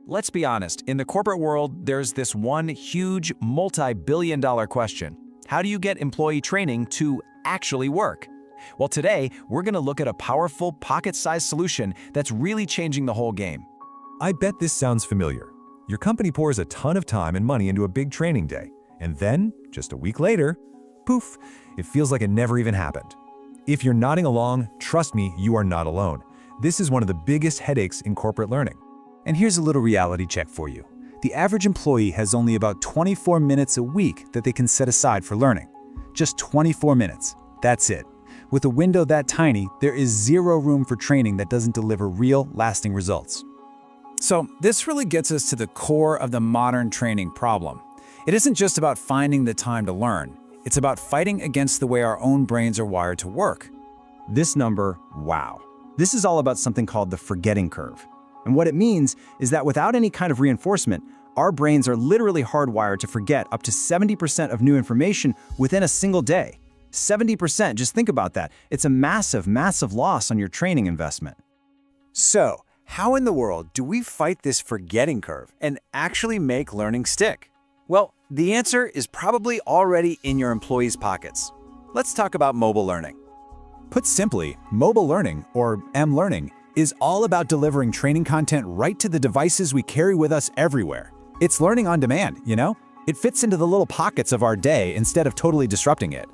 Let's be honest, in the corporate world, there's this one huge, multi-billion-dollar question. How do you get employee training to actually work? Well, today, we're going to look at a powerful, pocket-sized solution that's really changing the whole game. I bet this sounds familiar. Your company pours a ton of time and money into a big training day, and then, just a week later, poof, it feels like it never even happened. If you're nodding along, trust me, you are not alone. This is one of the biggest headaches in corporate learning. And here's a little reality check for you. The average employee has only about 24 minutes a week that they can set aside for learning. Just 24 minutes. That's it. With a window that tiny, there is zero room for training that doesn't deliver real, lasting results. So this really gets us to the core of the modern training problem. It isn't just about finding the time to learn. It's about fighting against the way our own brains are wired to work. This number, wow. This is all about something called the forgetting curve. And what it means is that without any kind of reinforcement, our brains are literally hardwired to forget up to 70% of new information within a single day. 70%, just think about that. It's a massive, massive loss on your training investment. So, how in the world do we fight this forgetting curve and actually make learning stick? Well, the answer is probably already in your employees' pockets. Let's talk about mobile learning. Put simply, mobile learning, or M-learning, is all about delivering training content right to the devices we carry with us everywhere. It's learning on demand, you know? It fits into the little pockets of our day instead of totally disrupting it.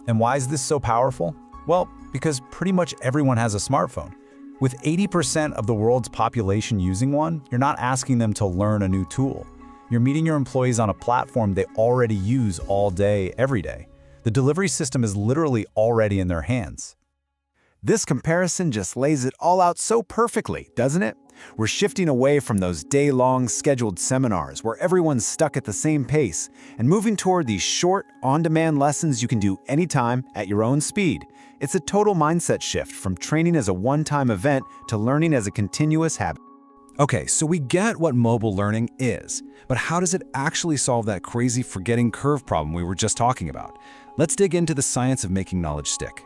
And why is this so powerful? Well, because pretty much everyone has a smartphone. With 80% of the world's population using one, you're not asking them to learn a new tool. You're meeting your employees on a platform they already use all day, every day. The delivery system is literally already in their hands. This comparison just lays it all out so perfectly, doesn't it? We're shifting away from those day-long scheduled seminars where everyone's stuck at the same pace and moving toward these short, on-demand lessons you can do anytime at your own speed. It's a total mindset shift from training as a one-time event to learning as a continuous habit. Okay, so we get what mobile learning is, but how does it actually solve that crazy forgetting curve problem we were just talking about? Let's dig into the science of making knowledge stick.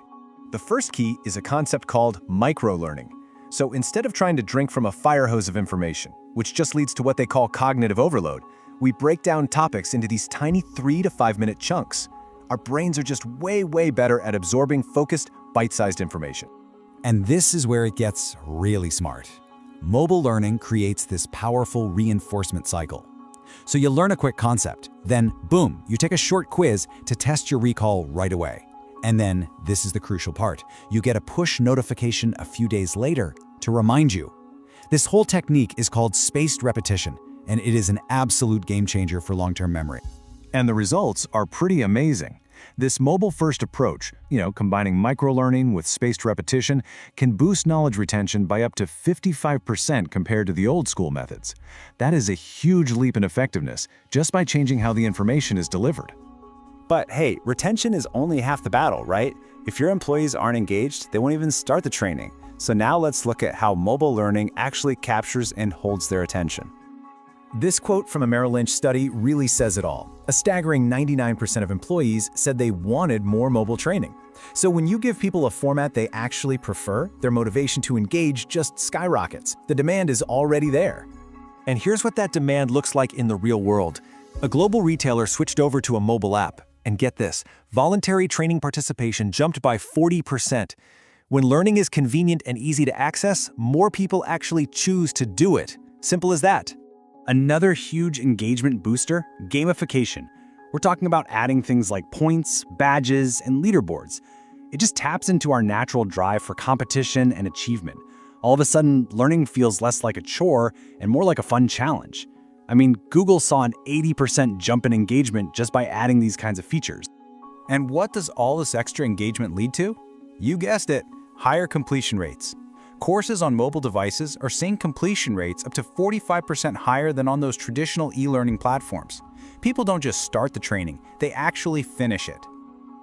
The first key is a concept called micro-learning. So instead of trying to drink from a fire hose of information, which just leads to what they call cognitive overload, we break down topics into these tiny 3 to 5 minute chunks. Our brains are just way better at absorbing focused, bite-sized information. And this is where it gets really smart. Mobile learning creates this powerful reinforcement cycle. So you learn a quick concept, then boom, you take a short quiz to test your recall right away. And then, this is the crucial part, you get a push notification a few days later to remind you. This whole technique is called spaced repetition, and it is an absolute game changer for long-term memory. And the results are pretty amazing. This mobile-first approach, combining micro-learning with spaced repetition, can boost knowledge retention by up to 55% compared to the old-school methods. That is a huge leap in effectiveness just by changing how the information is delivered. But hey, retention is only half the battle, right? If your employees aren't engaged, they won't even start the training. So now let's look at how mobile learning actually captures and holds their attention. This quote from a Merrill Lynch study really says it all. A staggering 99% of employees said they wanted more mobile training. So when you give people a format they actually prefer, their motivation to engage just skyrockets. The demand is already there. And here's what that demand looks like in the real world. A global retailer switched over to a mobile app. And get this, voluntary training participation jumped by 40%. When learning is convenient and easy to access, more people actually choose to do it. Simple as that. Another huge engagement booster, gamification. We're talking about adding things like points, badges, and leaderboards. It just taps into our natural drive for competition and achievement. All of a sudden, learning feels less like a chore and more like a fun challenge. I mean, Google saw an 80% jump in engagement just by adding these kinds of features. And what does all this extra engagement lead to? You guessed it, higher completion rates. Courses on mobile devices are seeing completion rates up to 45% higher than on those traditional e-learning platforms. People don't just start the training, they actually finish it.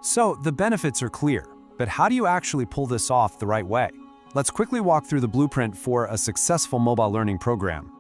So the benefits are clear, but how do you actually pull this off the right way? Let's quickly walk through the blueprint for a successful mobile learning program.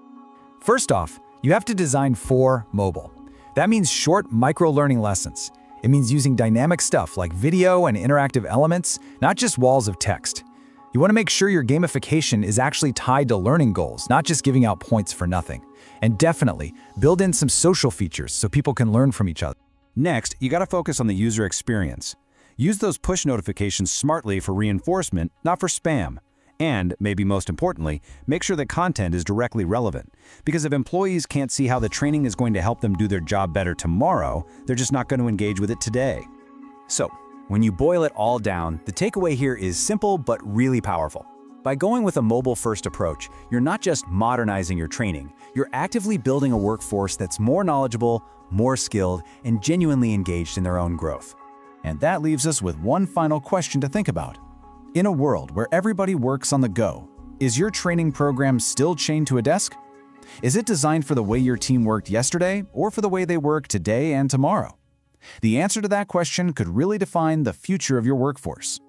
First off, you have to design for mobile. That means short micro-learning lessons. It means using dynamic stuff like video and interactive elements, not just walls of text. You want to make sure your gamification is actually tied to learning goals, not just giving out points for nothing. And definitely, build in some social features so people can learn from each other. Next, you gotta focus on the user experience. Use those push notifications smartly for reinforcement, not for spam. And, maybe most importantly, make sure that content is directly relevant. Because if employees can't see how the training is going to help them do their job better tomorrow, they're just not going to engage with it today. So, when you boil it all down, the takeaway here is simple but really powerful. By going with a mobile-first approach, you're not just modernizing your training, you're actively building a workforce that's more knowledgeable, more skilled, and genuinely engaged in their own growth. And that leaves us with one final question to think about. In a world where everybody works on the go, is your training program still chained to a desk? Is it designed for the way your team worked yesterday or for the way they work today and tomorrow? The answer to that question could really define the future of your workforce.